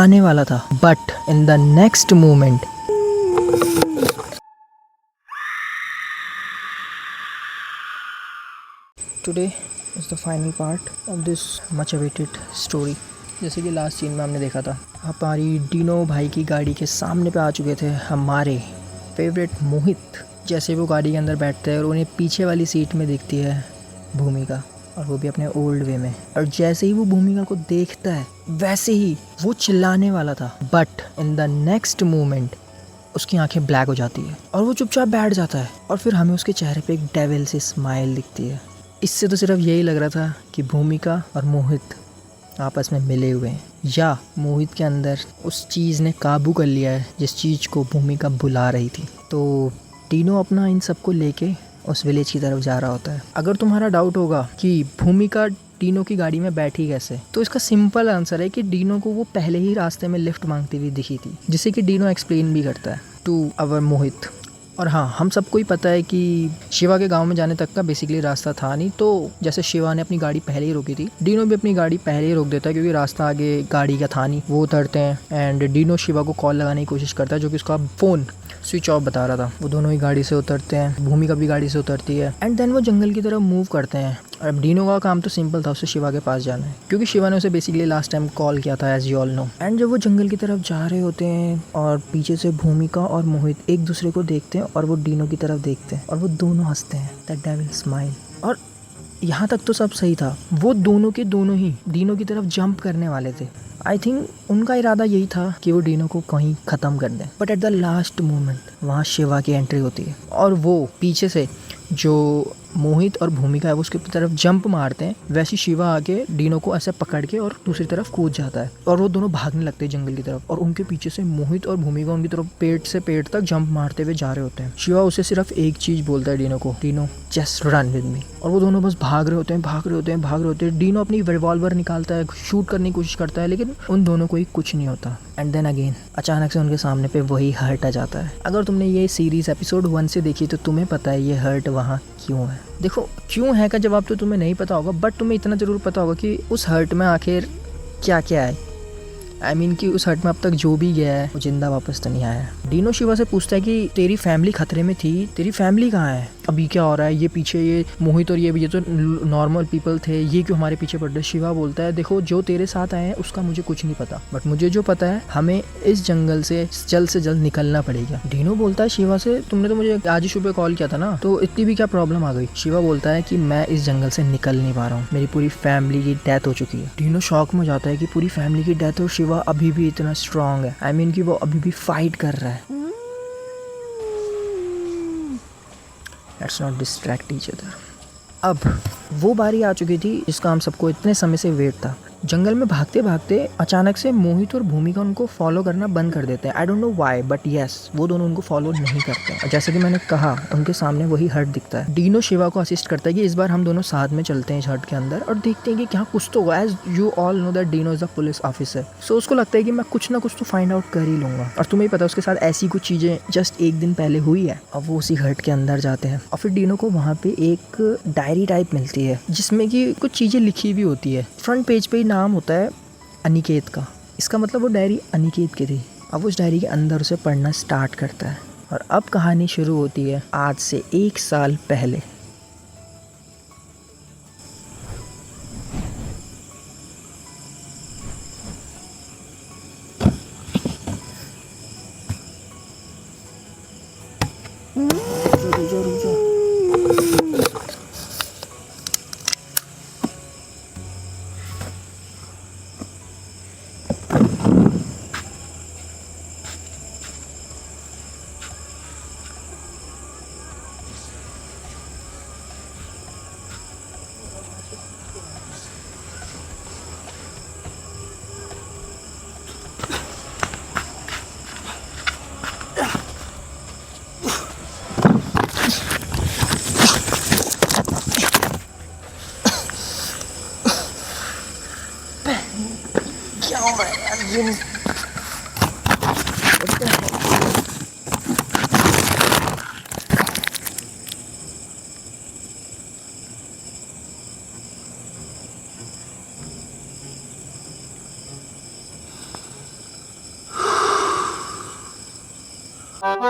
चिल्लाने वाला था, but in the next moment today is the final part of this much awaited story. जैसे कि लास्ट सीन में हमने देखा था, हमारी डीनो भाई की गाड़ी के सामने पे आ चुके थे हमारे फेवरेट मोहित। जैसे वो गाड़ी के अंदर बैठते हैं और उन्हें पीछे वाली सीट में दिखती है भूमिका, और वो भी अपने ओल्ड वे में। और जैसे ही वो भूमिका को देखता है वैसे ही वो चिल्लाने वाला था, but in the next moment उसकी आंखें ब्लैक हो जाती है और वो चुपचाप बैठ जाता है। और फिर हमें उसके चेहरे पे एक डेविल सी स्माइल दिखती है। इससे तो सिर्फ यही लग रहा था कि भूमिका और मोहित आपस में मिले हुए हैं, या मोहित के अंदर उस चीज़ ने काबू कर लिया है जिस चीज़ को भूमिका बुला रही थी। तो तीनों अपना इन सबको लेके उस विलेज की तरफ जा रहा होता है। अगर तुम्हारा डाउट होगा कि भूमिका डीनो की गाड़ी में बैठी कैसे, तो इसका सिंपल आंसर है कि डीनो को वो पहले ही रास्ते में लिफ्ट मांगती हुई दिखी थी, जिसे कि डीनो एक्सप्लेन भी करता है टू अवर मोहित। और हाँ, हम सबको ही पता है कि शिवा के गांव में जाने तक का बेसिकली रास्ता था नहीं, तो जैसे शिवा ने अपनी गाड़ी पहले ही रोकी थी, डीनो भी अपनी गाड़ी पहले ही रोक देता है, क्योंकि रास्ता आगे गाड़ी का था नहीं। वो उतरते हैं एंड डीनो शिवा को कॉल लगाने की कोशिश करता है, जो कि उसका फ़ोन स्विच ऑफ बता रहा था। वो दोनों ही गाड़ी से उतरते हैं, भूमिका भी गाड़ी से उतरती है एंड देन वो जंगल की तरफ मूव करते हैं। अब डीनो का काम तो सिंपल था, उसे शिवा के पास जाना है, क्योंकि शिवा ने उसे बेसिकली लास्ट टाइम कॉल किया था, as you all know. And जब वो जंगल की तरफ जा रहे होते हैं और पीछे से भूमिका और मोहित एक दूसरे को देखते हैं और वो डीनो की तरफ देखते हैं और वो दोनों हंसते हैं, दैट डेविल स्माइल। और यहाँ तक तो सब सही था, वो दोनों के दोनों ही डीनो की तरफ जंप करने वाले थे। आई थिंक उनका इरादा यही था कि वो डीनो को कहीं ख़त्म कर दें, but at the last moment वहाँ शिवा की एंट्री होती है और वो पीछे से जो मोहित और भूमिका है वो उसके तरफ जंप मारते हैं, वैसे शिवा आके डीनो को ऐसे पकड़ के और दूसरी तरफ कूद जाता है और वो दोनों भागने लगते हैं जंगल की तरफ। और उनके पीछे से मोहित और भूमिका उनकी तरफ पेट से पेट तक जंप मारते हुए जा रहे होते हैं। शिवा उसे सिर्फ एक चीज बोलता है डीनो को, Dino just run with me. और वो दोनों बस भाग रहे होते हैं। डीनो अपनी रिवॉल्वर निकालता है, शूट करने की कोशिश करता है, लेकिन उन दोनों को ही कुछ नहीं होता। एंड देन अगेन अचानक से उनके सामने पे वही हर्ट आ जाता है। अगर तुमने ये सीरीज एपिसोड 1 से देखी तो तुम्हें पता है ये हर्ट वहाँ क्यों है। देखो, क्यों है का जवाब तो तुम्हें नहीं पता होगा, बट तुम्हें इतना जरूर पता होगा कि उस हर्ट में आखिर क्या क्या है। आई मीन कि उस हट में अब तक जो भी गया है वो जिंदा वापस तो नहीं आया है। डीनो शिवा से पूछता है कि तेरी फैमिली खतरे में थी, तेरी फैमिली कहाँ है, अभी क्या हो रहा है, ये पीछे ये मोहित और ये तो नॉर्मल पीपल थे, ये क्यों हमारे पीछे पड़ रहे। शिवा बोलता है देखो, जो तेरे साथ आए हैं उसका मुझे कुछ नहीं पता, बट मुझे जो पता है हमें इस जंगल से जल्द निकलना पड़ेगा। डीनो बोलता है शिवा से, तुमने तो मुझे आज ही सुबह कॉल किया था ना, तो इतनी भी क्या प्रॉब्लम आ गई। शिवा बोलता है कि मैं इस जंगल से निकल नहीं पा रहा हूँ, मेरी पूरी फैमिली की डेथ हो चुकी है। डीनो शॉक में जाता है कि पूरी फैमिली की डेथ, और शिवा अभी भी इतना स्ट्रांग है, आई मीन कि वो अभी भी फाइट कर रहा है। Let's not distract each other. अब वो बारी आ चुकी थी जिसका हम सबको इतने समय से वेट था। जंगल में भागते भागते अचानक से मोहित और भूमिका उनको फॉलो करना बंद कर देते हैं। I don't know why, but yes, वो दोनों उनको फॉलो नहीं करते हैं। जैसे कि मैंने कहा, उनके सामने वही हट दिखता है। डीनो शिवा को असिस्ट करता है कि इस बार हम दोनों साथ में चलते हैं इस हट के अंदर और देखते हैं कि क्या कुछ तो होगा। As you all know that Dino is the police officer, so उसको लगता है कि मैं कुछ ना कुछ तो फाइंड आउट कर ही लूंगा। और तुम्हें पता है उसके साथ ऐसी कुछ चीजें जस्ट एक दिन पहले हुई है। अब वो उसी हट के अंदर जाते हैं और फिर डीनो को वहाँ पे एक डायरी टाइप मिलती है जिसमें कि कुछ चीजें लिखी भी होती है। फ्रंट पेज पे ही नाम होता है अनिकेत का। इसका मतलब वो डायरी अनिकेत की थी। अब उस डायरी के अंदर उसे पढ़ना स्टार्ट करता है और अब कहानी शुरू होती है आज से 1 साल पहले। क्या हो रहा है यार, ये है।